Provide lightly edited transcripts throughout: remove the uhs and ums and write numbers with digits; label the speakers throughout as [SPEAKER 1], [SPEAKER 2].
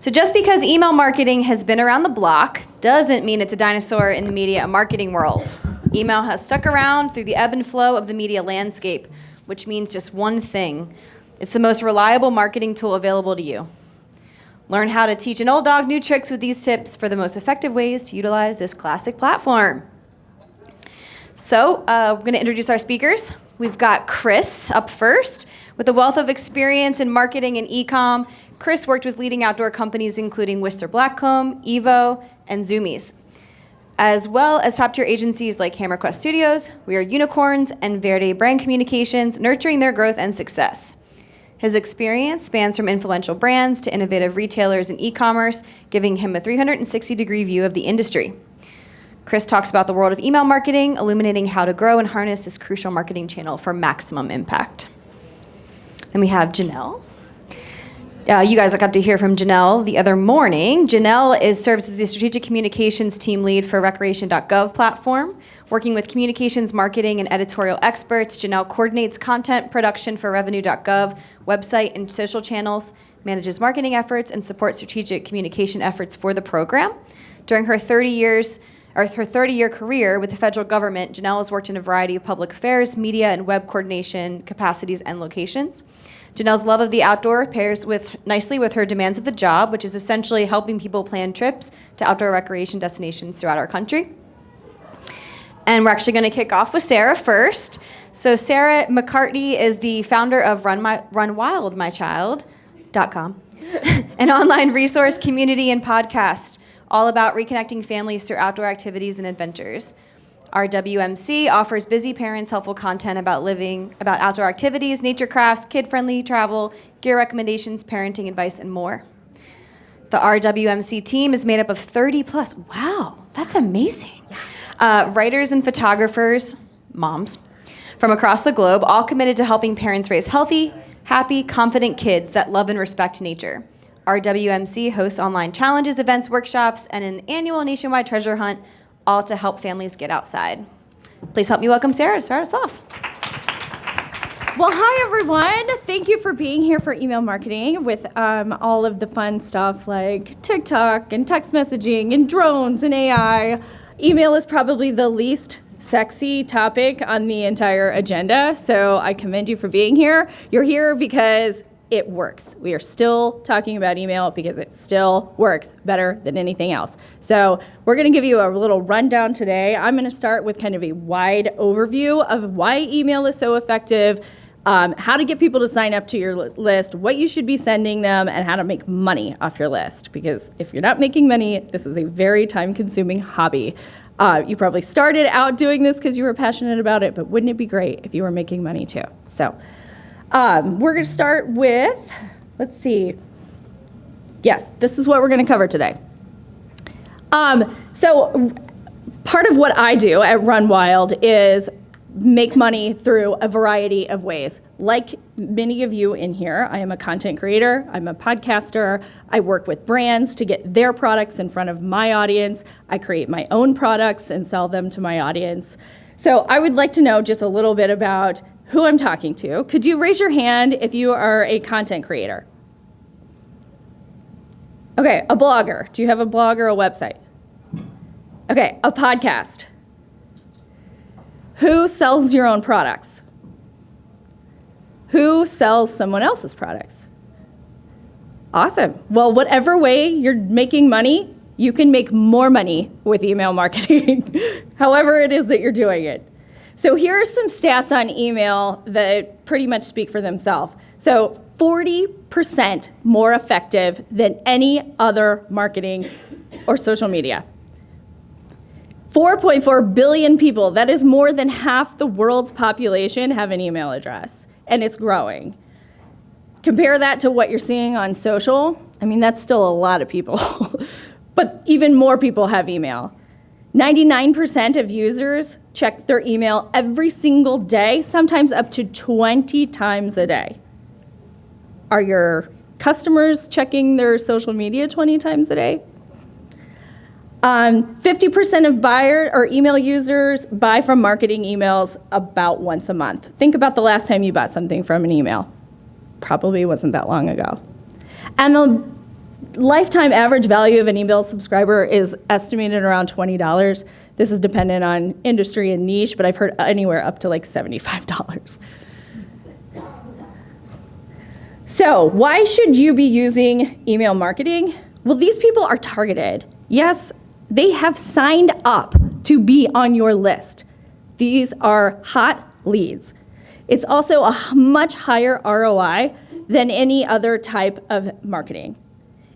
[SPEAKER 1] So just because email marketing has been around the block doesn't mean it's a dinosaur in the media and marketing world. Email has stuck around through the ebb and flow of the media landscape, which means just one thing. It's the most reliable marketing tool available to you. Learn how to teach an old dog new tricks with these tips for the most effective ways to utilize this classic platform. So we're going to introduce our speakers. We've got Chris up first. With a wealth of experience in marketing and e-com, Chris worked with leading outdoor companies including Whistler Blackcomb, Evo, and Zoomies, as well as top-tier agencies like HammerQuest Studios, We Are Unicorns, and Verde Brand Communications, nurturing their growth and success. His experience spans from influential brands to innovative retailers and e-commerce, giving him a 360-degree view of the industry. Chris talks about the world of email marketing, illuminating how to grow and harness this crucial marketing channel for maximum impact. Then we have Janelle. You guys got to hear from Janelle the other morning. Janelle serves as the Strategic Communications Team Lead for Recreation.gov platform. Working with communications, marketing, and editorial experts, Janelle coordinates content production for Revenue.gov website and social channels, manages marketing efforts, and supports strategic communication efforts for the program. During her 30-year career with the federal government, Janelle has worked in a variety of public affairs, media, and web coordination capacities and locations. Janelle's love of the outdoor pairs nicely with her demands of the job, which is essentially helping people plan trips to outdoor recreation destinations throughout our country. And we're actually going to kick off with Sarah first. So Sarah McCartney is the founder of RunWildMyChild.com, an online resource, community, and podcast all about reconnecting families through outdoor activities and adventures. RWMC offers busy parents helpful content about outdoor activities, nature crafts, kid-friendly travel, gear recommendations, parenting advice, and more. The RWMC team is made up of 30 plus, wow, that's amazing, writers and photographers, moms, from across the globe, all committed to helping parents raise healthy, happy, confident kids that love and respect nature. RWMC hosts online challenges, events, workshops, and an annual nationwide treasure hunt, all to help families get outside. Please help me welcome Sarah to start us off.
[SPEAKER 2] Well, hi, everyone. Thank you for being here for email marketing with all of the fun stuff like TikTok and text messaging and drones and AI. Email is probably the least sexy topic on the entire agenda, so I commend you for being here. You're here because it works. We are still talking about email because it still works better than anything else. So we're going to give you a little rundown today. I'm going to start with kind of a wide overview of why email is so effective, how to get people to sign up to your list, what you should be sending them, and how to make money off your list. Because if you're not making money, this is a very time-consuming hobby. You probably started out doing this because you were passionate about it, but wouldn't it be great if you were making money too? So we're going to start with, let's see. Yes, this is what we're going to cover today. So part of what I do at Run Wild is make money through a variety of ways. Like many of you in here, I am a content creator, I'm a podcaster, I work with brands to get their products in front of my audience, I create my own products and sell them to my audience. So I would like to know just a little bit about who I'm talking to. Could you raise your hand if you are a content creator? Okay, a blogger. Do you have a blog or a website? Okay, a podcast. Who sells your own products? Who sells someone else's products? Awesome. Well, whatever way you're making money, you can make more money with email marketing, however it is that you're doing it. So here are some stats on email that pretty much speak for themselves. So 40% more effective than any other marketing or social media. 4.4 billion people, that is more than half the world's population, have an email address, and it's growing. Compare that to what you're seeing on social. I mean, that's still a lot of people, but even more people have email. 99% of users check their email every single day, sometimes up to 20 times a day. Are your customers checking their social media 20 times a day? 50% of buyer or email users buy from marketing emails about once a month. Think about the last time you bought something from an email. Probably wasn't that long ago. And lifetime average value of an email subscriber is estimated around $20. This is dependent on industry and niche, but I've heard anywhere up to like $75. So why should you be using email marketing? Well, these people are targeted. Yes, they have signed up to be on your list. These are hot leads. It's also a much higher ROI than any other type of marketing.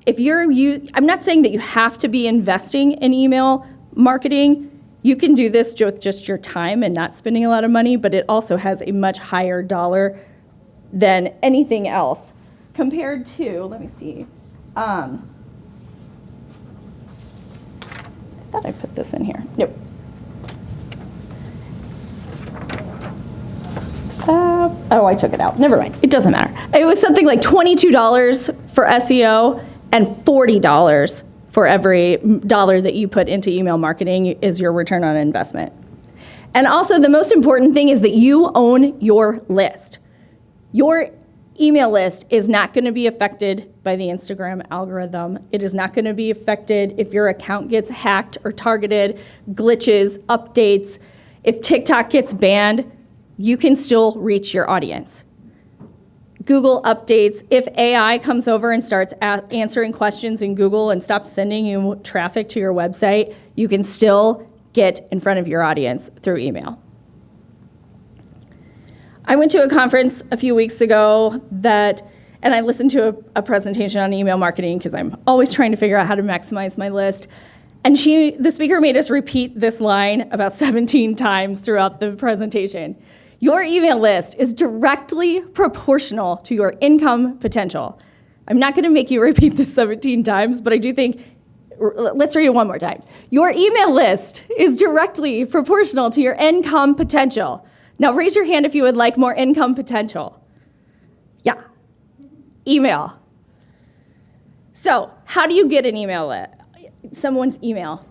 [SPEAKER 2] I'm not saying that you have to be investing in email marketing. You can do this with just your time and not spending a lot of money, but it also has a much higher dollar than anything else compared to, let me see. I thought I put this in here. Nope. Oh, I took it out. Never mind. It doesn't matter. It was something like $22 for SEO and $40 for every dollar that you put into email marketing is your return on investment. And also the most important thing is that you own your list. Your email list is not going to be affected by the Instagram algorithm. It is not going to be affected if your account gets hacked or targeted, glitches, updates. If TikTok gets banned, you can still reach your audience. Google updates. If AI comes over and starts answering questions in Google and stops sending you traffic to your website, you can still get in front of your audience through email. I went to a conference a few weeks ago and I listened to a presentation on email marketing because I'm always trying to figure out how to maximize my list. And the speaker made us repeat this line about 17 times throughout the presentation. Your email list is directly proportional to your income potential. I'm not going to make you repeat this 17 times, but I do think, let's read it one more time. Your email list is directly proportional to your income potential. Now raise your hand if you would like more income potential. Yeah, email. So how do you get an email, someone's email?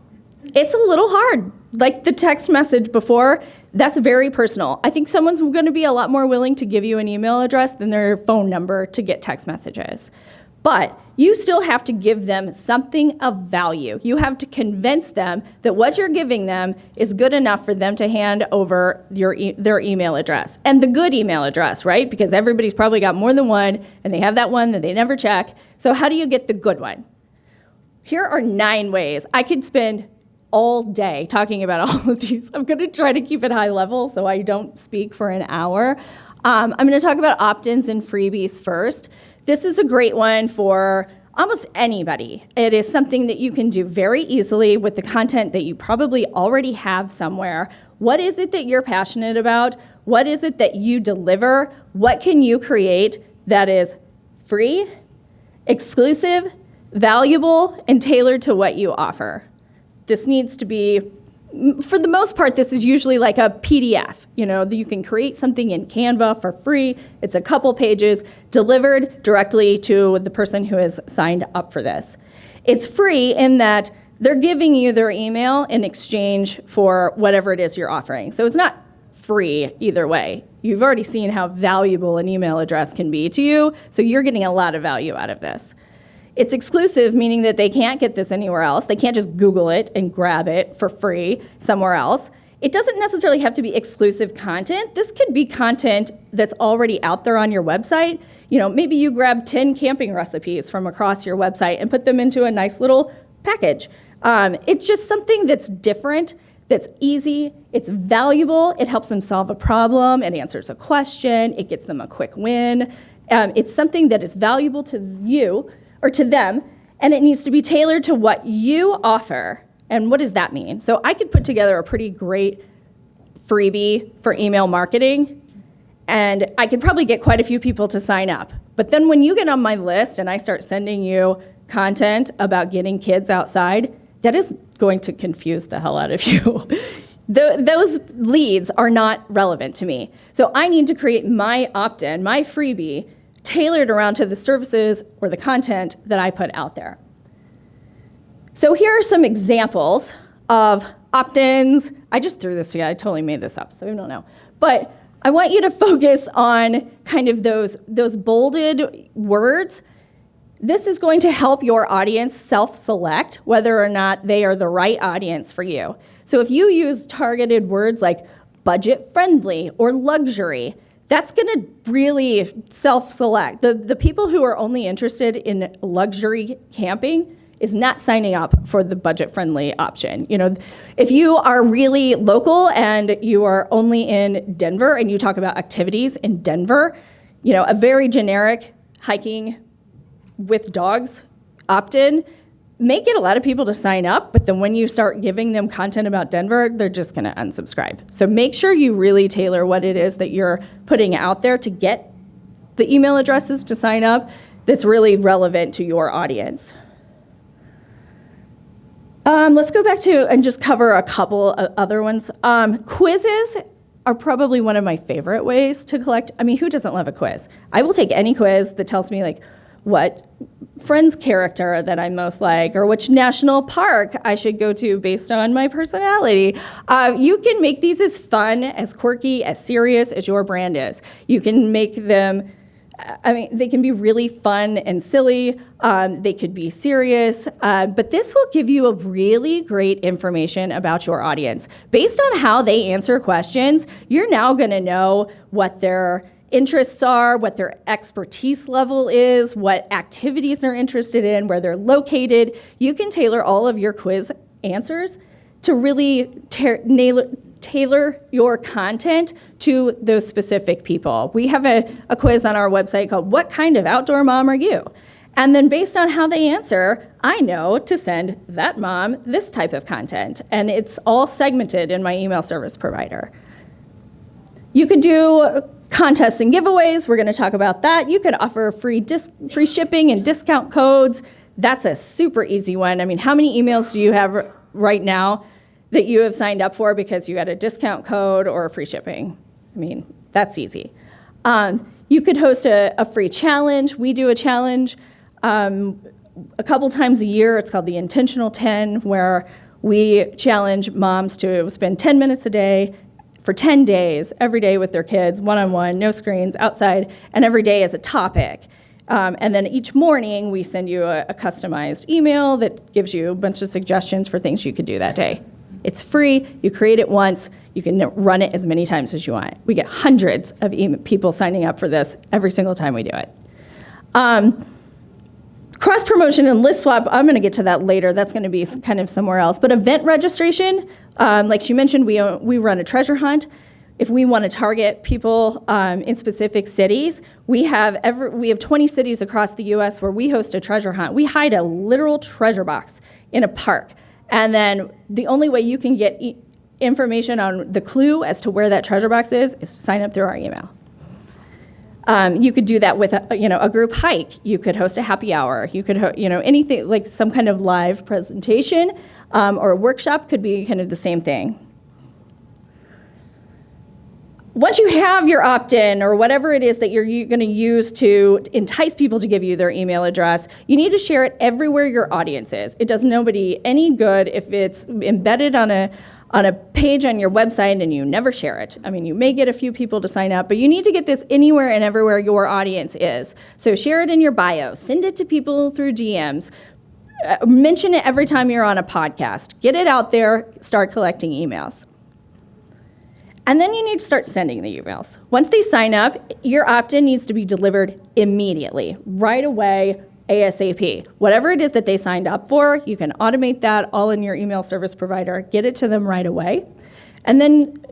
[SPEAKER 2] It's a little hard. Like the text message before, that's very personal. I think someone's going to be a lot more willing to give you an email address than their phone number to get text messages. But you still have to give them something of value. You have to convince them that what you're giving them is good enough for them to hand over their email address. And the good email address, right? Because everybody's probably got more than one, and they have that one that they never check. So how do you get the good one? Here are 9 ways. I could spend all day talking about all of these. I'm going to try to keep it high level so I don't speak for an hour. I'm going to talk about opt-ins and freebies first. This is a great one for almost anybody. It is something that you can do very easily with the content that you probably already have somewhere. What is it that you're passionate about? What is it that you deliver? What can you create that is free, exclusive, valuable, and tailored to what you offer? This needs to be, for the most part, this is usually like a PDF. You know, you can create something in Canva for free. It's a couple pages delivered directly to the person who has signed up for this. It's free in that they're giving you their email in exchange for whatever it is you're offering. So it's not free either way. You've already seen how valuable an email address can be to you, so you're getting a lot of value out of this. It's exclusive, meaning that they can't get this anywhere else. They can't just Google it and grab it for free somewhere else. It doesn't necessarily have to be exclusive content. This could be content that's already out there on your website. You know, maybe you grab 10 camping recipes from across your website and put them into a nice little package. It's just something that's different, that's easy, it's valuable, it helps them solve a problem, it answers a question, it gets them a quick win. It's something that is valuable to you, or to them, and it needs to be tailored to what you offer. And what does that mean? So I could put together a pretty great freebie for email marketing, and I could probably get quite a few people to sign up. But then when you get on my list and I start sending you content about getting kids outside, that is going to confuse the hell out of you. Those leads are not relevant to me. So I need to create my opt-in, my freebie, tailored around to the services or the content that I put out there. So here are some examples of opt-ins. I just threw this together. I totally made this up, so I don't know. But I want you to focus on kind of those bolded words. This is going to help your audience self-select whether or not they are the right audience for you. So if you use targeted words like budget-friendly or luxury, that's going to really self-select. The people who are only interested in luxury camping is not signing up for the budget-friendly option. You know, if you are really local and you are only in Denver and you talk about activities in Denver, you know, a very generic hiking with dogs opt-in may get a lot of people to sign up, but then when you start giving them content about Denver, they're just gonna unsubscribe. So make sure you really tailor what it is that you're putting out there to get the email addresses to sign up that's really relevant to your audience. Let's go back to and just cover a couple of other ones. Quizzes are probably one of my favorite ways to collect. I mean, who doesn't love a quiz? I will take any quiz that tells me like what Friends character that I most like, or which national park I should go to based on my personality. You can make these as fun, as quirky, as serious as your brand is. You can make them, I mean, they can be really fun and silly. They could be serious, but this will give you a really great information about your audience. Based on how they answer questions, you're now gonna know what their interests are, what their expertise level is, what activities they're interested in, where they're located. You can tailor all of your quiz answers to really tailor your content to those specific people. We have a quiz on our website called "What Kind of Outdoor Mom Are You?" And then based on how they answer, I know to send that mom this type of content. And it's all segmented in my email service provider. You could do contests and giveaways. We're going to talk about that. You could offer free shipping and discount codes. That's a super easy one. I mean, how many emails do you have right now that you have signed up for because you had a discount code or free shipping? I mean, that's easy. You could host a free challenge. We do a challenge a couple times a year. It's called the Intentional 10, where we challenge moms to spend 10 minutes a day for 10 days, every day with their kids, one-on-one, no screens, outside, and every day is a topic. And then each morning, we send you a customized email that gives you a bunch of suggestions for things you could do that day. It's free. You create it once. You can run it as many times as you want. We get hundreds of people signing up for this every single time we do it. Cross-promotion and list swap, I'm going to get to that later. That's going to be kind of somewhere else. But event registration, like she mentioned, we run a treasure hunt. If we want to target people in specific cities, we have 20 cities across the U.S. where we host a treasure hunt. We hide a literal treasure box in a park. And then the only way you can get information on the clue as to where that treasure box is to sign up through our email. You could do that with a group hike. You could host a happy hour. You could anything like some kind of live presentation or a workshop could be kind of the same thing. Once you have your opt-in or whatever it is that you're going to use to entice people to give you their email address, you need to share it everywhere your audience is. It does nobody any good if it's embedded on a page on your website and you never share it. I mean, you may get a few people to sign up, but you need to get this anywhere and everywhere your audience is. So share it in your bio, send it to people through DMs, mention it every time you're on a podcast. Get it out there, start collecting emails. And then you need to start sending the emails. Once they sign up, your opt-in needs to be delivered immediately, right away, ASAP. Whatever it is that they signed up for, you can automate that all in your email service provider, get it to them right away, and then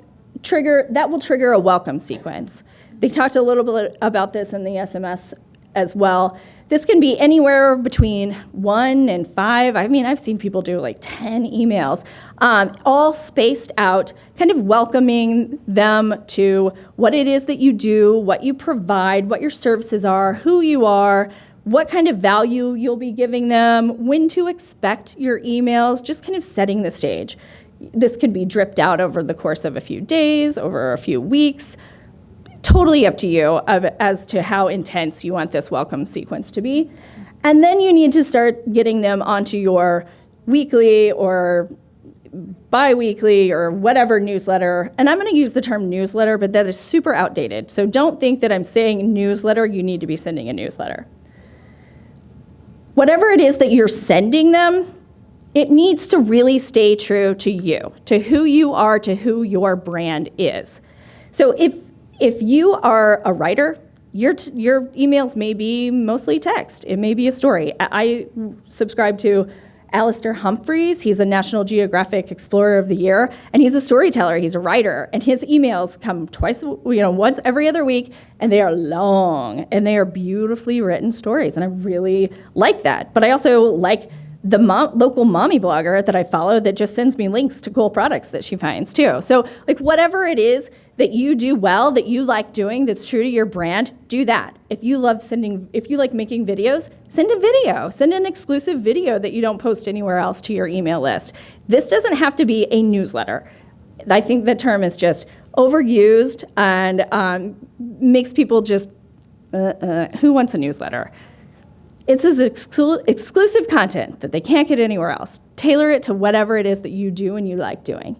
[SPEAKER 2] that will trigger a welcome sequence. They talked a little bit about this in the SMS as well. This can be anywhere between 1 and 5. I mean, I've seen people do like 10 emails, all spaced out, kind of welcoming them to what it is that you do, what you provide, what your services are, who you are, what kind of value you'll be giving them, when to expect your emails, just kind of setting the stage. This could be dripped out over the course of a few days, over a few weeks. Totally up to you as to how intense you want this welcome sequence to be. And then you need to start getting them onto your weekly or bi-weekly or whatever newsletter. And I'm going to use the term newsletter, but that is super outdated. So don't think that I'm saying newsletter, you need to be sending a newsletter. whatever it is that you're sending them, it needs to really stay true to you, to who you are, to who your brand is. So if you are a writer, your emails may be mostly text. It may be a story. I subscribe to Alistair Humphreys. He's a National Geographic Explorer of the Year, and he's a storyteller. He's a writer, and his emails come once every other week, and they are long, and they are beautifully written stories, and I really like that. But I also like the local mommy blogger that I follow that just sends me links to cool products that she finds too. So like whatever it is that you do well, that you like doing, that's true to your brand, do that. If you like making videos, send a video. Send an exclusive video that you don't post anywhere else to your email list. This doesn't have to be a newsletter. I think the term is just overused and makes people just, who wants a newsletter? It's this exclusive content that they can't get anywhere else. Tailor it to whatever it is that you do and you like doing.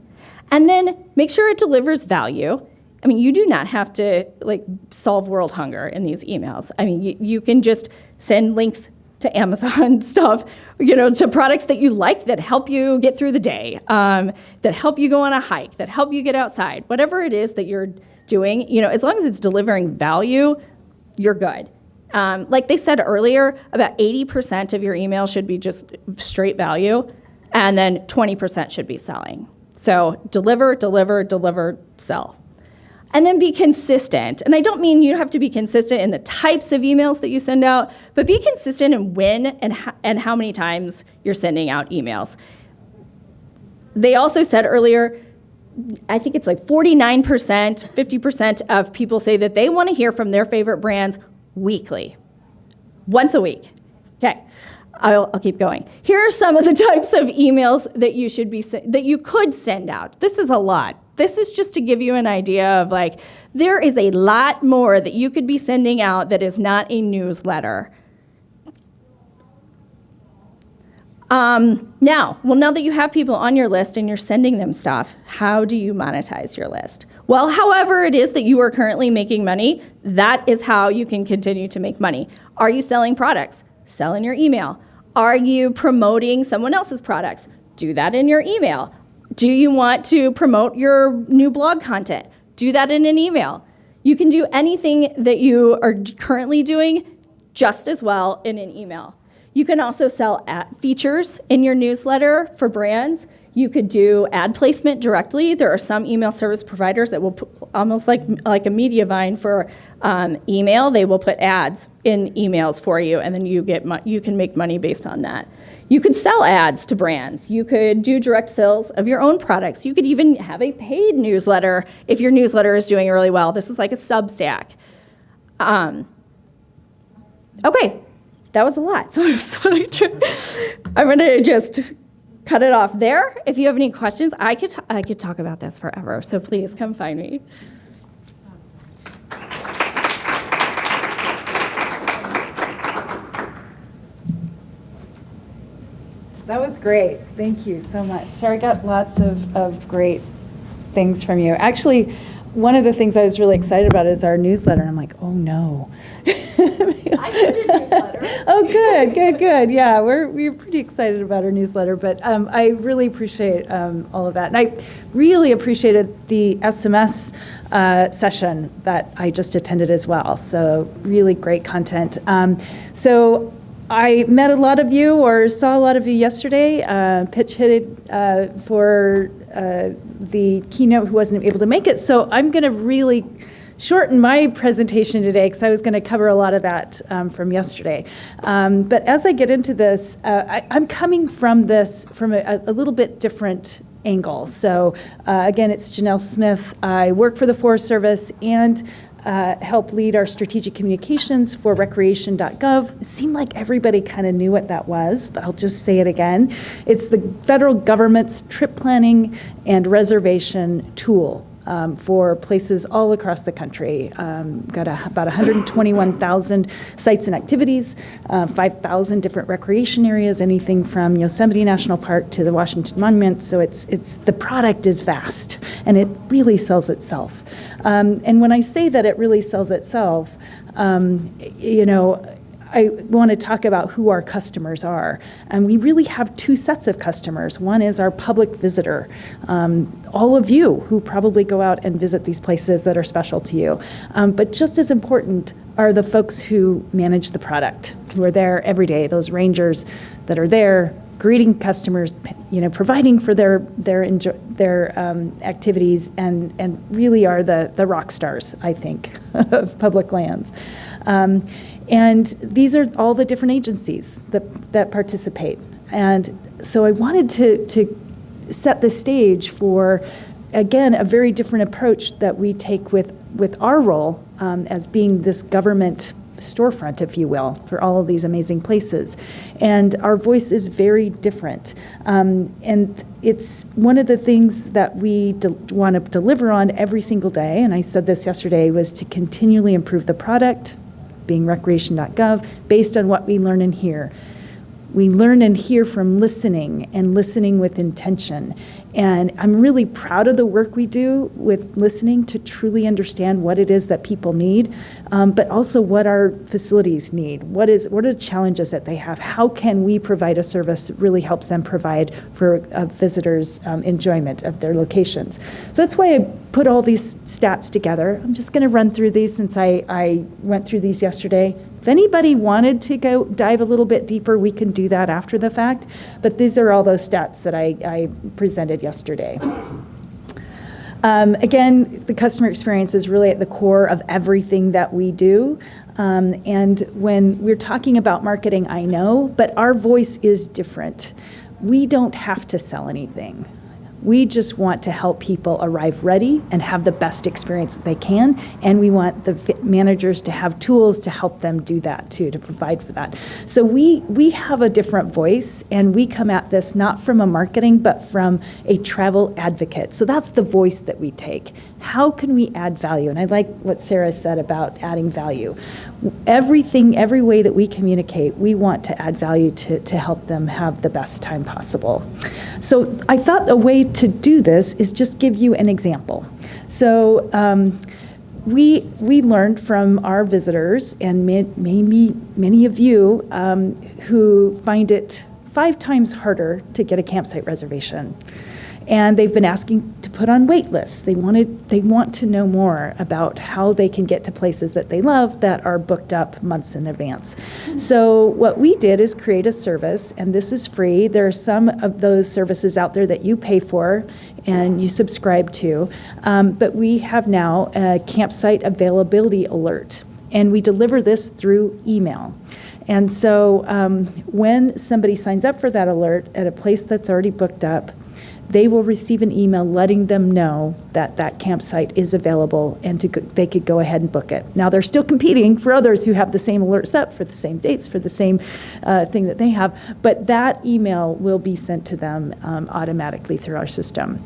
[SPEAKER 2] And then make sure it delivers value. I mean, you do not have to solve world hunger in these emails. I mean, you can just send links to Amazon stuff, to products that you like that help you get through the day, that help you go on a hike, that help you get outside. Whatever it is that you're doing, as long as it's delivering value, you're good. Like they said earlier, about 80% of your email should be just straight value, and then 20% should be selling. So deliver, sell. And then be consistent. And I don't mean you have to be consistent in the types of emails that you send out, but be consistent in when and how many times you're sending out emails. They also said earlier, I think it's 49%, 50% of people say that they want to hear from their favorite brands weekly, once a week. Okay, I'll keep going. Here are some of the types of emails that you could send out. This is a lot. This is just to give you an idea of there is a lot more that you could be sending out that is not a newsletter. Now that you have people on your list and you're sending them stuff, how do you monetize your list? Well, however it is that you are currently making money, that is how you can continue to make money. Are you selling products? Sell in your email. Are you promoting someone else's products? Do that in your email. Do you want to promote your new blog content? Do that in an email. You can do anything that you are currently doing just as well in an email. You can also sell ad features in your newsletter for brands. You could do ad placement directly. There are some email service providers that will put, almost like a Mediavine for email. They will put ads in emails for you, and then you can make money based on that. You could sell ads to brands. You could do direct sales of your own products. You could even have a paid newsletter if your newsletter is doing really well. This is like a Substack. Okay, that was a lot. So I'm going to just cut it off there. If you have any questions, I could talk about this forever. So please come find me.
[SPEAKER 3] That was great. Thank you so much. Sarah, I got lots of great things from you. Actually, one of the things I was really excited about is our newsletter. And I'm like, oh no.
[SPEAKER 2] I did a newsletter.
[SPEAKER 3] Oh, good. Yeah, we're pretty excited about our newsletter, but I really appreciate all of that. And I really appreciated the SMS session that I just attended as well. So really great content. So I met a lot of you or saw a lot of you yesterday, pitch hit for the keynote who wasn't able to make it. So I'm going to really shorten my presentation today because I was going to cover a lot of that from yesterday. But as I get into this, I'm coming from this from a little bit different angle. So again, it's Janelle Smith. I work for the Forest Service and help lead our strategic communications for recreation.gov. It seemed like everybody kind of knew what that was, but I'll just say it again. It's the federal government's trip planning and reservation tool for places all across the country. Got about 121,000 sites and activities, 5,000 different recreation areas, anything from Yosemite National Park to the Washington Monument. So it's the product is vast, and it really sells itself. And when I say that it really sells itself, I I want to talk about who our customers are. And we really have two sets of customers. One is our public visitor, all of you who probably go out and visit these places that are special to you. But just as important are the folks who manage the product, who are there every day, those rangers that are there greeting customers, providing for their activities, and really are the rock stars, I think, of public lands. And these are all the different agencies that participate. And so I wanted to set the stage for, again, a very different approach that we take with our role as being this government storefront, if you will, for all of these amazing places. And our voice is very different. And it's one of the things that we want to deliver on every single day, and I said this yesterday, was to continually improve the product, being recreation.gov, based on what we learn and hear. We learn and hear from listening, and listening with intention. And I'm really proud of the work we do with listening to truly understand what it is that people need, but also what our facilities need. What are the challenges that they have? How can we provide a service that really helps them provide for visitors' enjoyment of their locations? So that's why I put all these stats together. I'm just going to run through these since I went through these yesterday. If anybody wanted to go dive a little bit deeper, we can do that after the fact. But these are all those stats that I presented yesterday. Again, the customer experience is really at the core of everything that we do. And when we're talking about marketing, I know, but our voice is different. We don't have to sell anything. We just want to help people arrive ready and have the best experience that they can, and we want the managers to have tools to help them do that too, to provide for that. So we have a different voice, and we come at this not from a marketing, but from a travel advocate. So that's the voice that we take. How can we add value? And I like what Sarah said about adding value. Every way that we communicate, we want to add value to help them have the best time possible. So I thought a way to do this is just give you an example. So we learned from our visitors, and maybe many of you who find it 5 times harder to get a campsite reservation. And they've been asking to put on wait lists. They want to know more about how they can get to places that they love that are booked up months in advance. So what we did is create a service, and this is free. There are some of those services out there that you pay for and you subscribe to, but we have now a campsite availability alert, and we deliver this through email. And so when somebody signs up for that alert at a place that's already booked up, they will receive an email letting them know that that campsite is available, and they could go ahead and book it. Now, they're still competing for others who have the same alerts up for the same dates, for the same thing that they have, but that email will be sent to them automatically through our system.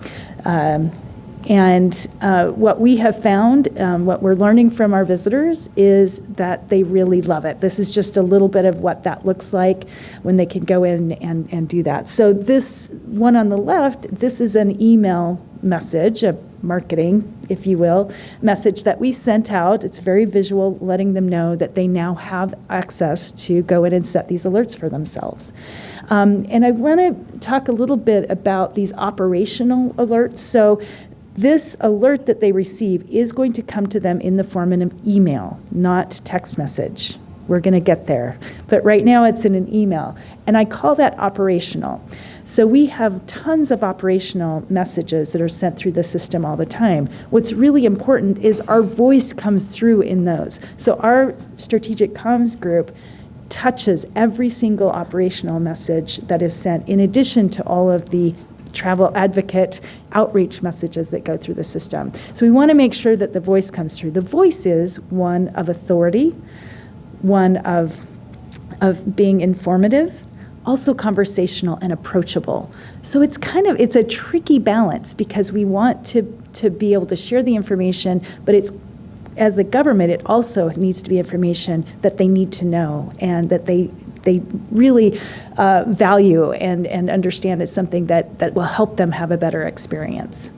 [SPEAKER 3] And what we have found, what we're learning from our visitors, is that they really love it. This is just a little bit of what that looks like when they can go in and do that. So this one on the left, this is an email message, a marketing, if you will, message that we sent out. It's very visual, letting them know that they now have access to go in and set these alerts for themselves. And I want to talk a little bit about these operational alerts. So this alert that they receive is going to come to them in the form of an email, not text message. We're going to get there. But right now it's in an email. And I call that operational. So we have tons of operational messages that are sent through the system all the time. What's really important is our voice comes through in those. So our strategic comms group touches every single operational message that is sent, in addition to all of the travel advocate outreach messages that go through the system. So we want to make sure that the voice comes through. The voice is one of authority, one of being informative, also conversational and approachable. So it's a tricky balance, because we want to be able to share the information, but it's, as a government, it also needs to be information that they need to know and that they really value and understand as something that will help them have a better experience.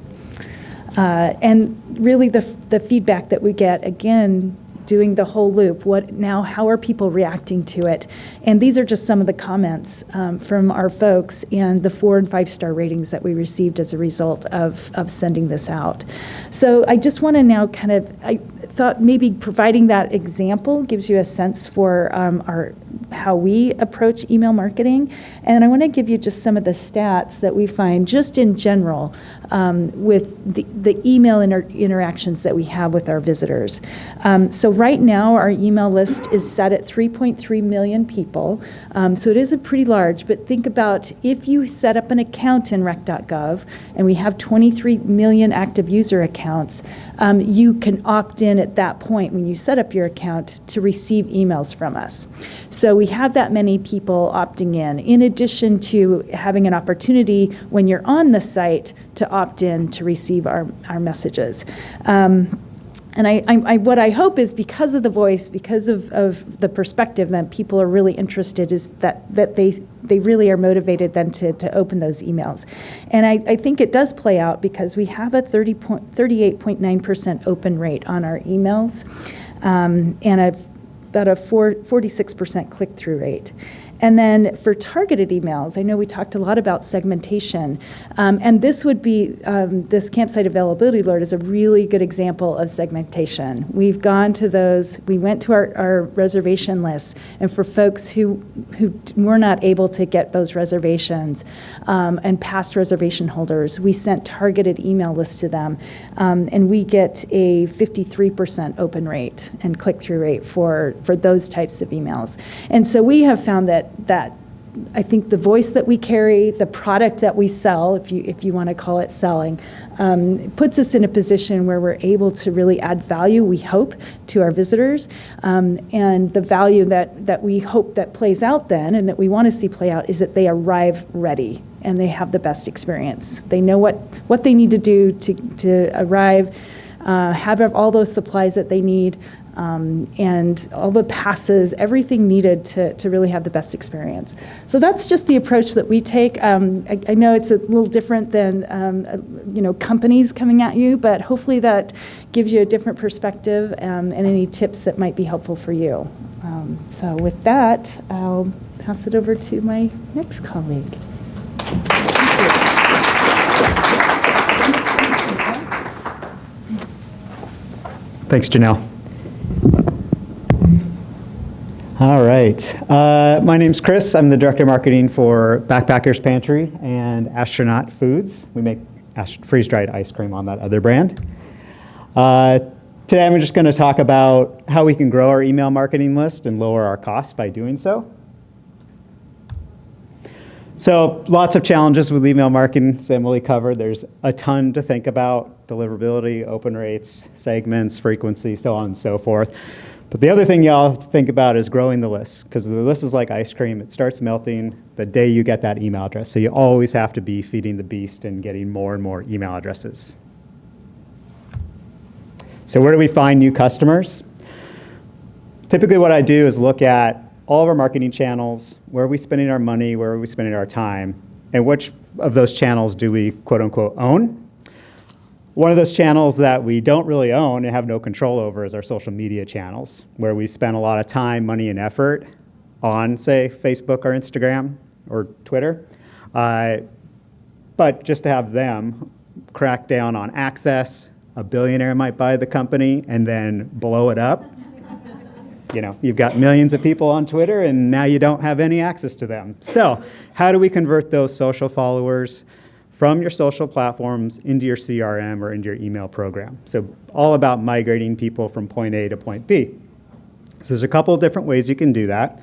[SPEAKER 3] And really the feedback that we get, again, doing the whole loop. How are people reacting to it? And these are just some of the comments from our folks and the 4 and 5 star ratings that we received as a result of sending this out. So I just want to now I thought maybe providing that example gives you a sense for how we approach email marketing. And I want to give you just some of the stats that we find just in general with the email interactions that we have with our visitors. So right now, our email list is set at 3.3 million people. So it isn't pretty large, but think about if you set up an account in rec.gov, and we have 23 million active user accounts, you can opt in at that point when you set up your account to receive emails from us. So we have that many people opting in addition to having an opportunity when you're on the site to opt in to receive our messages. And what I hope is because of the voice, because of the perspective that people are really interested, is that they really are motivated then to open those emails. And I think it does play out because we have a 38.9% open rate on our emails and about a 46% click-through rate. And then for targeted emails, I know we talked a lot about segmentation, and this would be, this campsite availability alert is a really good example of segmentation. We've gone to those, we went to our reservation lists, and for folks who were not able to get those reservations and past reservation holders, we sent targeted email lists to them, and we get a 53% open rate and click-through rate for those types of emails. And so we have found that I think the voice that we carry, the product that we sell, if you want to call it selling, puts us in a position where we're able to really add value, we hope, to our visitors. And the value that we hope that plays out then, and that we want to see play out, is that they arrive ready and they have the best experience. They know what they need to do to arrive, have all those supplies that they need, and all the passes, everything needed to really have the best experience. So that's just the approach that we take. I know it's a little different than companies coming at you, but hopefully that gives you a different perspective and any tips that might be helpful for you. So with that, I'll pass it over to my next colleague.
[SPEAKER 4] Thanks, Janelle. All right. My name's Chris. I'm the Director of Marketing for Backpackers Pantry and Astronaut Foods. We make freeze-dried ice cream on that other brand. Today I'm just going to talk about how we can grow our email marketing list and lower our costs by doing so. So lots of challenges with email marketing, as Emily covered. There's a ton to think about: deliverability, open rates, segments, frequency, so on and so forth. But the other thing y'all have to think about is growing the list, because the list is like ice cream. It starts melting the day you get that email address. So you always have to be feeding the beast and getting more and more email addresses. So where do we find new customers? Typically what I do is look at all of our marketing channels, where are we spending our money, where are we spending our time, and which of those channels do we quote unquote own? One of those channels that we don't really own and have no control over is our social media channels, where we spend a lot of time, money, and effort on, say, Facebook or Instagram or Twitter. But just to have them crack down on access, a billionaire might buy the company and then blow it up. You've got millions of people on Twitter and now you don't have any access to them. So how do we convert those social followers from your social platforms into your CRM or into your email program? So all about migrating people from point A to point B. So there's a couple of different ways you can do that.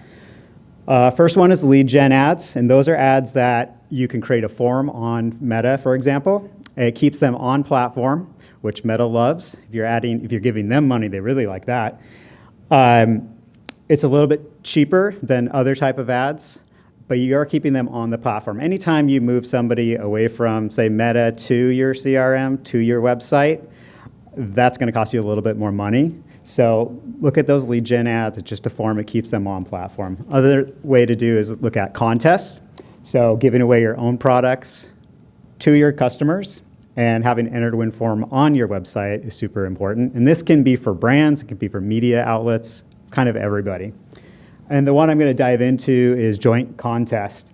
[SPEAKER 4] First one is lead gen ads, and those are ads that you can create a form on Meta, for example. It keeps them on platform, which Meta loves. If you're giving them money, they really like that. It's a little bit cheaper than other type of ads, but you are keeping them on the platform. Anytime you move somebody away from, say, Meta to your CRM, to your website, that's going to cost you a little bit more money. So look at those lead gen ads. It's just a form. It keeps them on platform. Other way to do is look at contests. So giving away your own products to your customers And having an Enter to Win form on your website is super important. And this can be for brands, it can be for media outlets, kind of everybody. And the one I'm going to dive into is joint contest.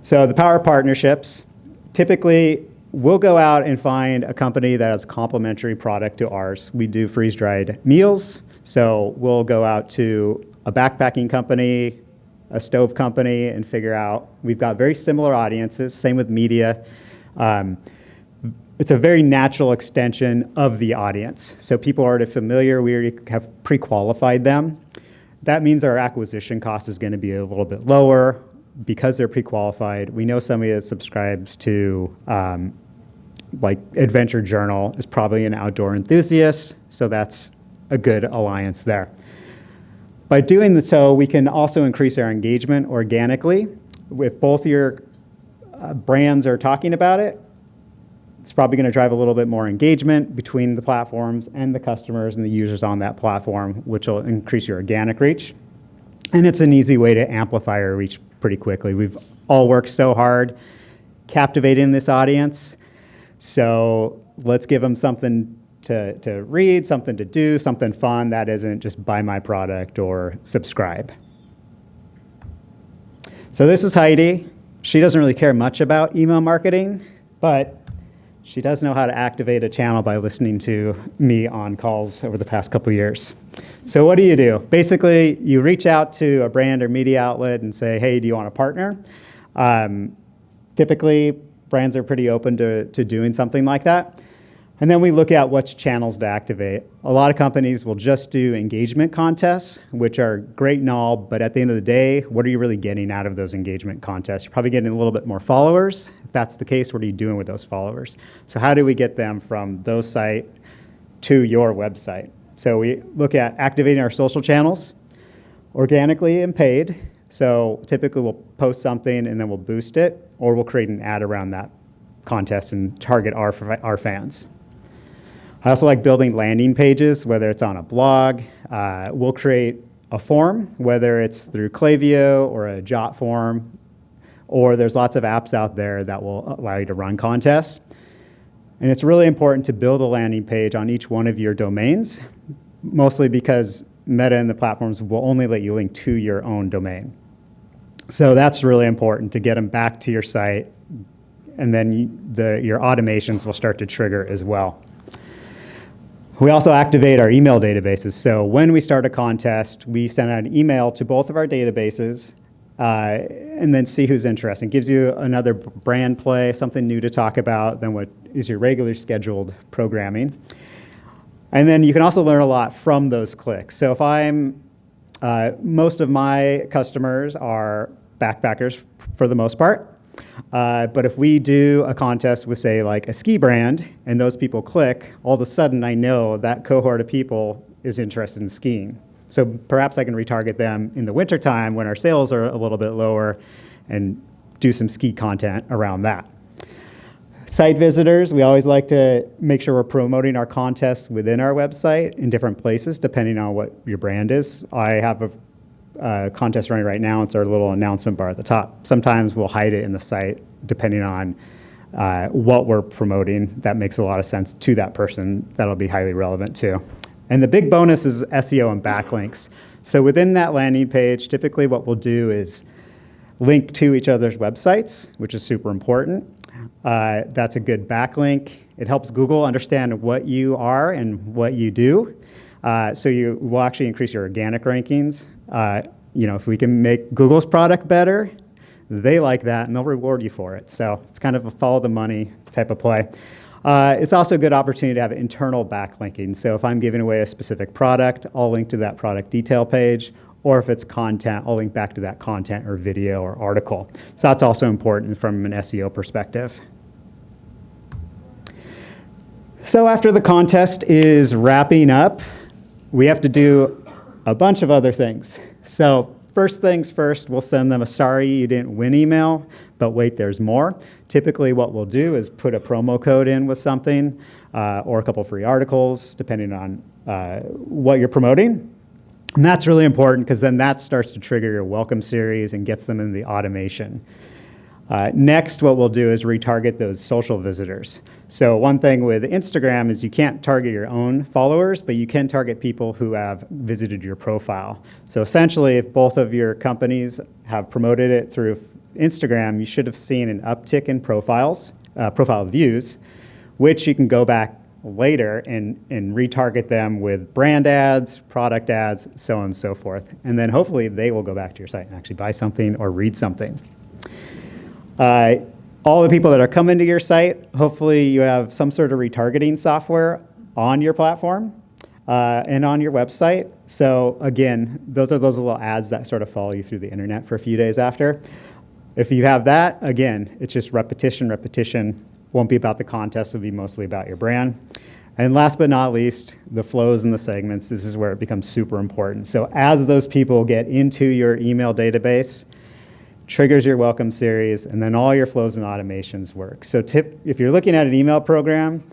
[SPEAKER 4] So the power of partnerships. Typically, we'll go out and find a company that has a complementary product to ours. We do freeze-dried meals. So we'll go out to a backpacking company, a stove company, and figure out, we've got very similar audiences, same with media. It's a very natural extension of the audience. So people are already familiar, we already have pre-qualified them. That means our acquisition cost is gonna be a little bit lower because they're pre-qualified. We know somebody that subscribes to like Adventure Journal is probably an outdoor enthusiast, so that's a good alliance there. By doing so, we can also increase our engagement organically. If both your brands are talking about it, it's probably going to drive a little bit more engagement between the platforms and the customers and the users on that platform, which will increase your organic reach. And it's an easy way to amplify our reach pretty quickly. We've all worked so hard captivating this audience, so let's give them something to read, something to do, something fun that isn't just buy my product or subscribe. So this is Heidi. She doesn't really care much about email marketing, but she does know how to activate a channel by listening to me on calls over the past couple years. So what do? Basically, you reach out to a brand or media outlet and say, hey, do you want to partner? Typically, brands are pretty open to doing something like that. And then we look at which channels to activate. A lot of companies will just do engagement contests, which are great and all, but at the end of the day, what are you really getting out of those engagement contests? You're probably getting a little bit more followers. If that's the case, what are you doing with those followers? So how do we get them from those sites to your website? So we look at activating our social channels, organically and paid. So typically we'll post something and then we'll boost it, or we'll create an ad around that contest and target our fans. I also like building landing pages, whether it's on a blog. We'll create a form, whether it's through Klaviyo or a Jot form, or there's lots of apps out there that will allow you to run contests. And it's really important to build a landing page on each one of your domains, mostly because Meta and the platforms will only let you link to your own domain. So that's really important to get them back to your site, and then your automations will start to trigger as well. We also activate our email databases. So when we start a contest, we send out an email to both of our databases and then see who's interested. It gives you another brand play, something new to talk about than what is your regular scheduled programming. And then you can also learn a lot from those clicks. So if most of my customers are backpackers for the most part. But if we do a contest with, say, like a ski brand, and those people click, all of a sudden I know that cohort of people is interested in skiing. So perhaps I can retarget them in the wintertime when our sales are a little bit lower and do some ski content around that. Site visitors, we always like to make sure we're promoting our contests within our website in different places, depending on what your brand is. I have a contest running right now. It's our little announcement bar at the top. Sometimes we'll hide it in the site, depending on what we're promoting. That makes a lot of sense to that person. That'll be highly relevant too. And the big bonus is SEO and backlinks. So within that landing page, typically what we'll do is link to each other's websites, which is super important. That's a good backlink. It helps Google understand what you are and what you do. So you will actually increase your organic rankings. If we can make Google's product better, they like that and they'll reward you for it. So it's kind of a follow the money type of play. It's also a good opportunity to have internal backlinking. So if I'm giving away a specific product, I'll link to that product detail page, or if it's content, I'll link back to that content or video or article. So that's also important from an SEO perspective. So after the contest is wrapping up, we have to do a bunch of other things. So first things first, we'll send them a sorry you didn't win email, but wait, there's more. Typically what we'll do is put a promo code in with something or a couple free articles, depending on what you're promoting. And that's really important because then that starts to trigger your welcome series and gets them in the automation. Next, what we'll do is retarget those social visitors. So one thing with Instagram is you can't target your own followers, but you can target people who have visited your profile. So essentially, if both of your companies have promoted it through Instagram, you should have seen an uptick in profile views, which you can go back later and retarget them with brand ads, product ads, so on and so forth. And then hopefully they will go back to your site and actually buy something or read something. All the people that are coming to your site, hopefully you have some sort of retargeting software on your platform and on your website. So again, those are those little ads that sort of follow you through the internet for a few days after. If you have that, again, it's just repetition. Won't be about the contest, it'll be mostly about your brand. And last but not least, the flows and the segments. This is where it becomes super important. So as those people get into your email database, triggers your welcome series, and then all your flows and automations work. So if you're looking at an email program,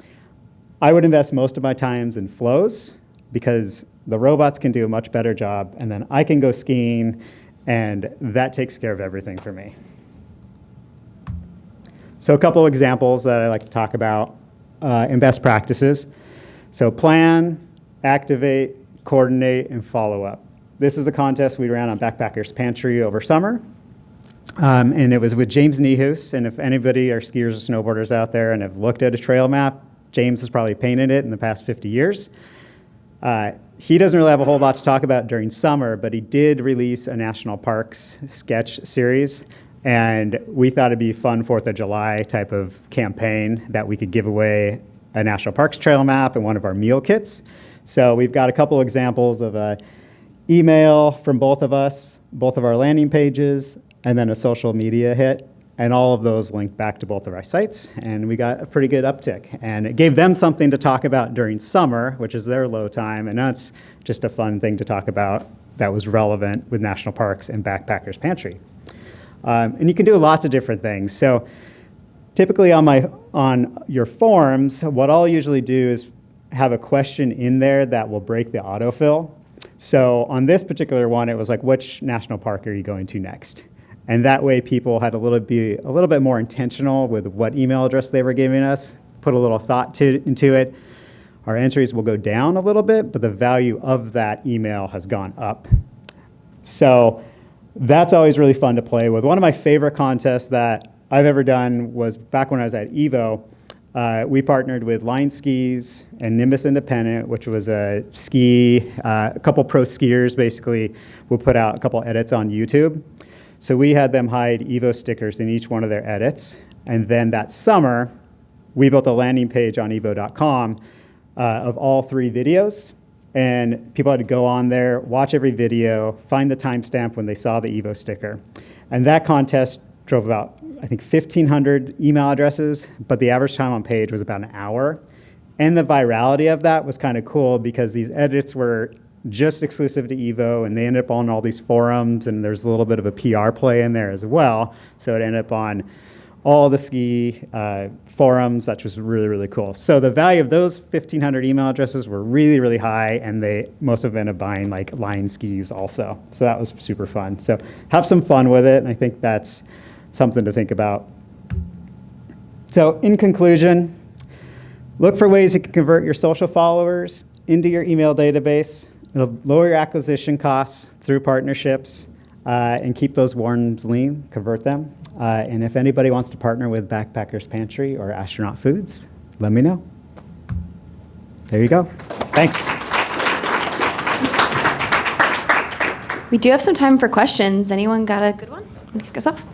[SPEAKER 4] I would invest most of my times in flows because the robots can do a much better job, and then I can go skiing, and that takes care of everything for me. So a couple examples that I like to talk about in best practices. So plan, activate, coordinate, and follow up. This is a contest we ran on Backpackers Pantry over summer. And it was with James Niehaus, and if anybody are skiers or snowboarders out there and have looked at a trail map, James has probably painted it in the past 50 years. He doesn't really have a whole lot to talk about during summer, but he did release a national parks sketch series, and we thought it'd be a fun 4th of July type of campaign that we could give away a national parks trail map and one of our meal kits. So we've got a couple examples of a email from both of us, both of our landing pages, and then a social media hit, and all of those linked back to both of our sites, and we got a pretty good uptick. And it gave them something to talk about during summer, which is their low time, and that's just a fun thing to talk about that was relevant with national parks and Backpackers Pantry. And you can do lots of different things. So typically on your forms, what I'll usually do is have a question in there that will break the autofill. So on this particular one, it was like, which national park are you going to next? And that way people had a little bit more intentional with what email address they were giving us, put a little thought into it. Our entries will go down a little bit, but the value of that email has gone up. So that's always really fun to play with. One of my favorite contests that I've ever done was back when I was at Evo. We partnered with Line Skis and Nimbus Independent, which was a couple pro skiers basically will put out a couple edits on YouTube. So we had them hide Evo stickers in each one of their edits. And then that summer, we built a landing page on evo.com of all 3 videos. And people had to go on there, watch every video, find the timestamp when they saw the Evo sticker. And that contest drove about, I think, 1,500 email addresses, but the average time on page was about an hour. And the virality of that was kind of cool because these edits were just exclusive to Evo, and they ended up on all these forums, and there's a little bit of a PR play in there as well. So it ended up on all the ski forums, that was really, really cool. So the value of those 1,500 email addresses were really, really high, and most of them ended up buying like Line Skis also. So that was super fun. So have some fun with it, and I think that's something to think about. So in conclusion, look for ways you can convert your social followers into your email database. It'll lower your acquisition costs through partnerships and keep those warms lean, convert them. And if anybody wants to partner with Backpackers Pantry or Astronaut Foods, let me know. There you go. Thanks.
[SPEAKER 1] We do have some time for questions. Anyone got a good one? Kick us off.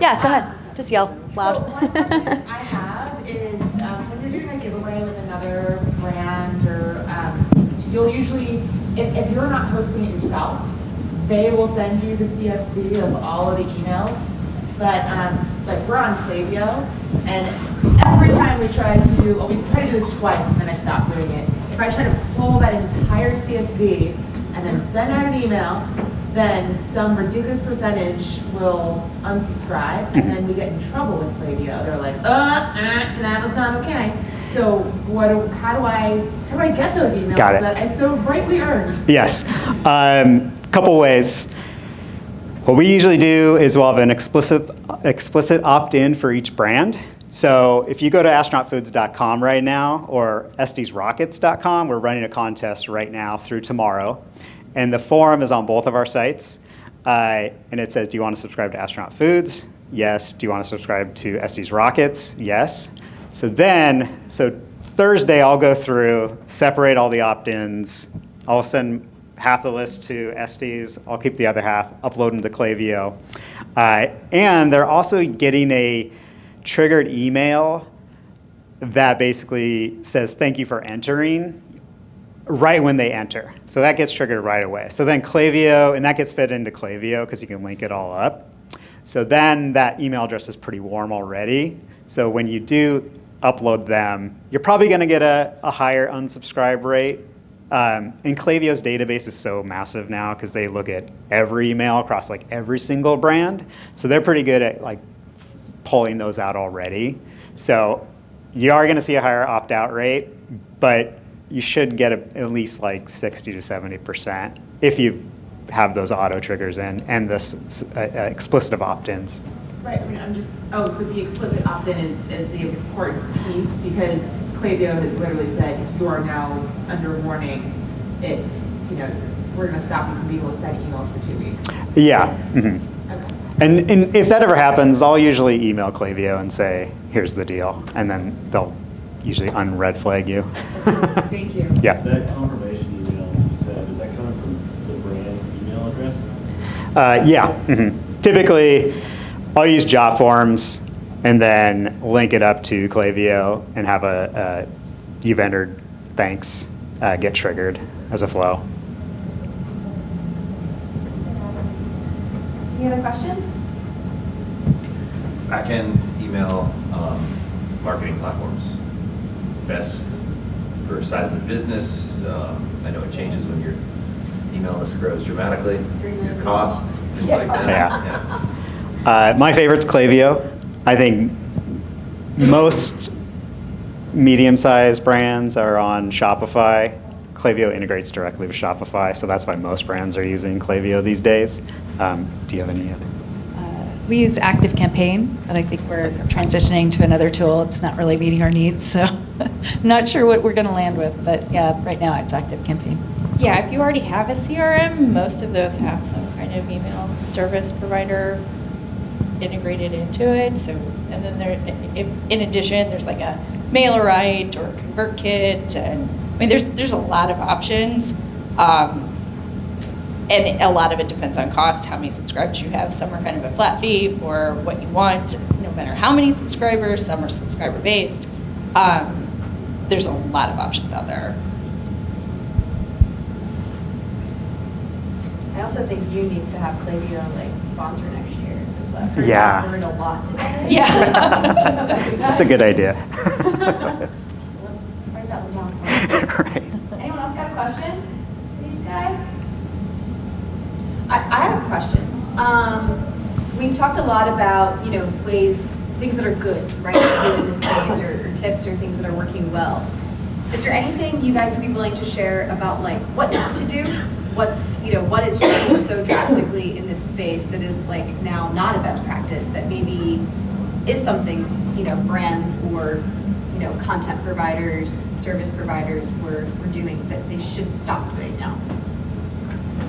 [SPEAKER 1] Yeah, go ahead. Just yell loud.
[SPEAKER 5] So one question I have is when you're doing a giveaway with another brand, or you'll usually, if you're not hosting it yourself, they will send you the CSV of all of the emails. But like we're on Klaviyo, and every time we try to do, we tried to do this twice, and then I stopped doing it. If I try to pull that entire CSV and then send out an email, then some ridiculous percentage will unsubscribe, and then we get in trouble with Klaviyo. They're like, and that was not okay. So how do I get those emails that I so brightly earned?
[SPEAKER 4] Yes, couple ways. What we usually do is we'll have an explicit opt-in for each brand. So if you go to astronautfoods.com right now or estysrockets.com, we're running a contest right now through tomorrow. And the forum is on both of our sites. And it says, do you want to subscribe to Astronaut Foods? Yes. Do you want to subscribe to Estes Rockets? Yes. So Thursday I'll go through, separate all the opt-ins. I'll send half the list to Estes. I'll keep the other half, upload them to Klaviyo. And they're also getting a triggered email that basically says thank you for entering right when they enter. So that gets triggered right away. So then Klaviyo, and that gets fed into Klaviyo because you can link it all up. So then that email address is pretty warm already. So when you do upload them, you're probably going to get a higher unsubscribe rate. And Klaviyo's database is so massive now because they look at every email across like every single brand. So they're pretty good at like pulling those out already. So you are going to see a higher opt-out rate, but you should get at least like 60 to 70% if you have those auto triggers in and this explicit of opt-ins.
[SPEAKER 5] Right, I mean, so the explicit opt-in is the important piece because Klaviyo has literally said you are now under warning if, we're going to stop you from being able to send emails for 2 weeks.
[SPEAKER 4] Yeah. Mm-hmm.
[SPEAKER 5] Okay.
[SPEAKER 4] And if that ever happens, I'll usually email Klaviyo and say, here's the deal. And then they'll usually unred flag you.
[SPEAKER 5] Thank you.
[SPEAKER 4] Yeah.
[SPEAKER 6] That confirmation email you said, is that coming from the brand's email address?
[SPEAKER 4] Yeah. Mm-hmm. Typically, I'll use JotForms and then link it up to Klaviyo and have a you've entered thanks get triggered as a flow.
[SPEAKER 1] Any other questions?
[SPEAKER 7] Back-end email marketing platforms. Best for size of business. I know it changes when your email list grows dramatically. Your costs, things like that.
[SPEAKER 4] Yeah. My favorite's Klaviyo. I think most medium-sized brands are on Shopify. Klaviyo integrates directly with Shopify, so that's why most brands are using Klaviyo these days. Do you have any other?
[SPEAKER 8] We use ActiveCampaign, but I think we're transitioning to another tool. It's not really meeting our needs, so I'm not sure what we're going to land with. But yeah, right now it's ActiveCampaign.
[SPEAKER 2] Yeah, if you already have a CRM, most of those have some kind of email service provider integrated into it. So, and then in addition, there's like a MailerLite or ConvertKit, and I mean, there's a lot of options. And a lot of it depends on cost, how many subscribers you have. Some are kind of a flat fee for what you want, no matter how many subscribers. Some are subscriber-based. There's a lot of options out there.
[SPEAKER 1] I also think you needs to have Klaviyo sponsor next year. Because
[SPEAKER 4] Yeah.
[SPEAKER 1] I've learned a lot today.
[SPEAKER 2] Yeah.
[SPEAKER 4] That's a good idea.
[SPEAKER 1] So write that one down for me.
[SPEAKER 4] Right.
[SPEAKER 1] Anyone else got a question for these guys? I have a question. We've talked a lot about, things that are good, right, to do in this space, or tips or things that are working well. Is there anything you guys would be willing to share about what not to do? What has changed so drastically in this space that is now not a best practice that maybe is something, brands or, content providers, service providers were doing that they should stop doing now?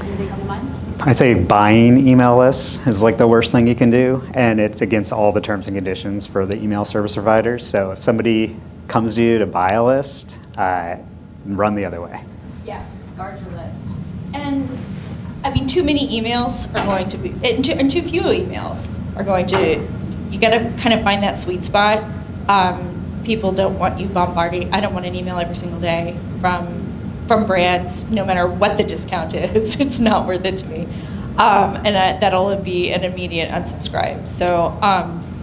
[SPEAKER 1] Anything come to mind?
[SPEAKER 4] I'd say buying email lists is the worst thing you can do, and it's against all the terms and conditions for the email service providers. So if somebody comes to you to buy a list, run the other way.
[SPEAKER 2] Yes, guard your list. And I mean, too many emails are going to be, and too few emails are going to, you got to kind of find that sweet spot. People don't want you bombarding. I don't want an email every single day from brands, no matter what the discount is. It's not worth it to me. And that'll be an immediate unsubscribe. So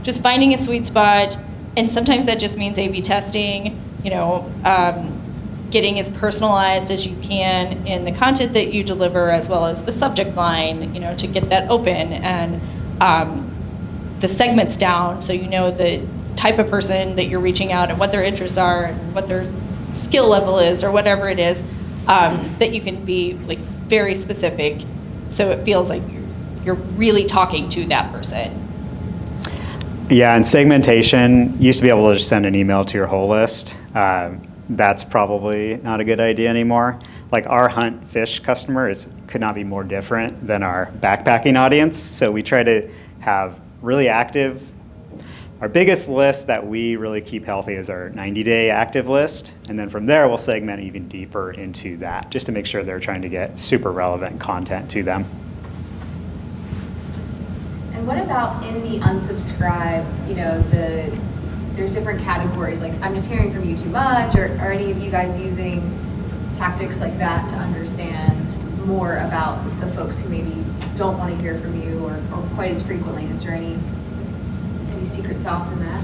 [SPEAKER 2] just finding a sweet spot, and sometimes that just means A/B testing, getting as personalized as you can in the content that you deliver, as well as the subject line, to get that open, and the segments down so you know the type of person that you're reaching out and what their interests are and what their skill level is or whatever it is, that you can be very specific, so it feels like you're really talking to that person.
[SPEAKER 4] Yeah, and segmentation, you used to be able to just send an email to your whole list. That's probably not a good idea anymore. Like our hunt fish customer could not be more different than our backpacking audience. So we try to have really active. Our biggest list that we really keep healthy is our 90-day active list. And then from there, we'll segment even deeper into that just to make sure they're trying to get super relevant content to them.
[SPEAKER 1] And what about in the unsubscribe, there's different categories, like I'm just hearing from you too much, or are any of you guys using tactics like that to understand more about the folks who maybe don't want to hear from you or quite as frequently? Is there any secret sauce in that?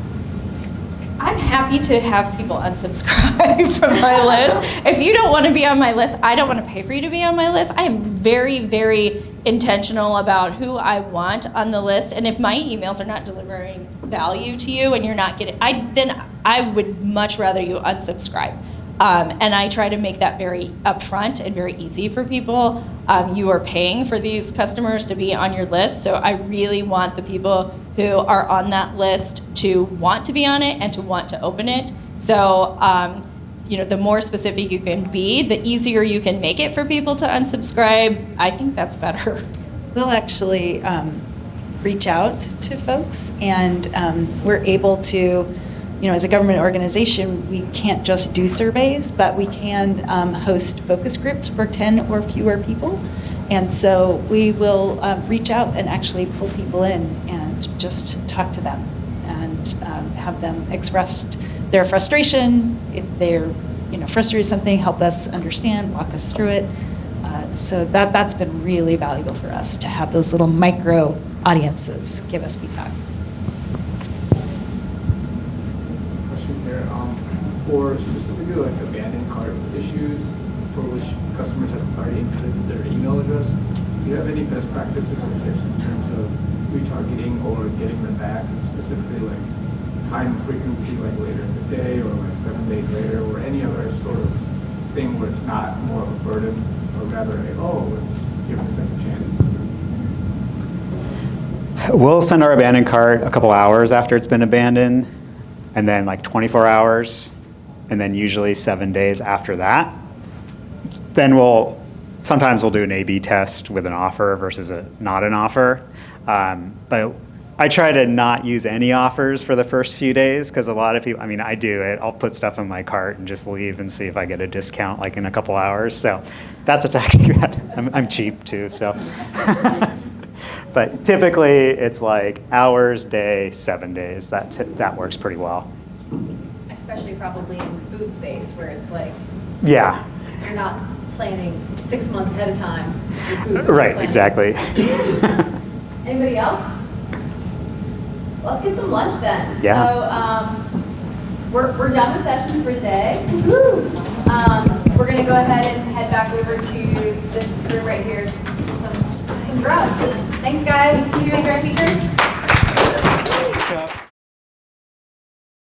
[SPEAKER 2] I'm happy to have people unsubscribe from my list. If you don't want to be on my list, I don't want to pay for you to be on my list. I am very, very intentional about who I want on the list. And if my emails are not delivering value to you and you're not getting, then I would much rather you unsubscribe. And I try to make that very upfront and very easy for people. You are paying for these customers to be on your list, so I really want the people who are on that list to want to be on it and to want to open it. So, the more specific you can be, the easier you can make it for people to unsubscribe. I think that's better.
[SPEAKER 8] We'll actually reach out to folks, and we're able to, as a government organization, we can't just do surveys, but we can host focus groups for 10 or fewer people. And so we will reach out and actually pull people in and just talk to them and have them express their frustration. If they're frustrated with something, help us understand, walk us through it. So that's been really valuable for us to have those little micro audiences give us feedback.
[SPEAKER 9] For specifically like abandoned cart issues for which customers have already encrypted their email address, do you have any best practices or tips in terms of retargeting or getting them back, specifically like time frequency, like later in the day or like 7 days later, or any other sort of thing where it's not more of a burden, or rather, let's give it a second chance?
[SPEAKER 4] We'll send our abandoned cart a couple hours after it's been abandoned, and then like 24 hours, and then usually 7 days after that. Then sometimes we'll do an A/B test with an offer versus not an offer. But I try to not use any offers for the first few days because a lot of people, I do it. I'll put stuff in my cart and just leave and see if I get a discount like in a couple hours. So that's a tactic that I'm cheap too. So, but typically it's like hours, day, 7 days. That works pretty well.
[SPEAKER 1] Especially probably in the food space where it's like,
[SPEAKER 4] Yeah.
[SPEAKER 1] you're not planning 6 months ahead of time your food.
[SPEAKER 4] Right.
[SPEAKER 1] planning.
[SPEAKER 4] Exactly.
[SPEAKER 1] Anybody else? Let's get some lunch then.
[SPEAKER 4] Yeah.
[SPEAKER 1] So we're done with sessions for today. We're going to go ahead and head back over to this room right here. Some grub. Thanks, guys. Can you thank our speakers?